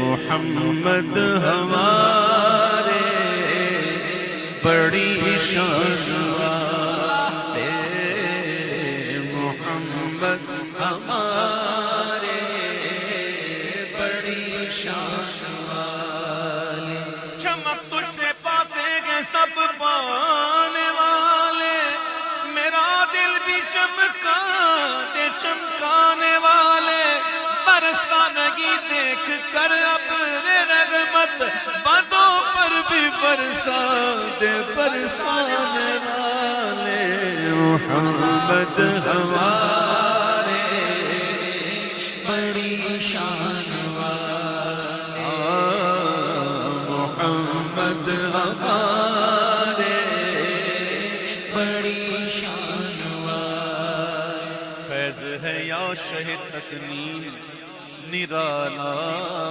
محمد ہمارے بڑی شان والے، محمد ہمارے بڑی شان والے، چمک تجھ سے پاسے گے سب پانے والے، میرا دل بھی چمکا دے چمکانے والے، برستا نہیں دیکھ کر ابر رحمت، بدوں پر بھی برسا دے برسانے والے، محمد ہمارے بڑی شان والے، محمد ہمارے بڑی شان والے، فیض ہے یا شہ تسنیم نرالا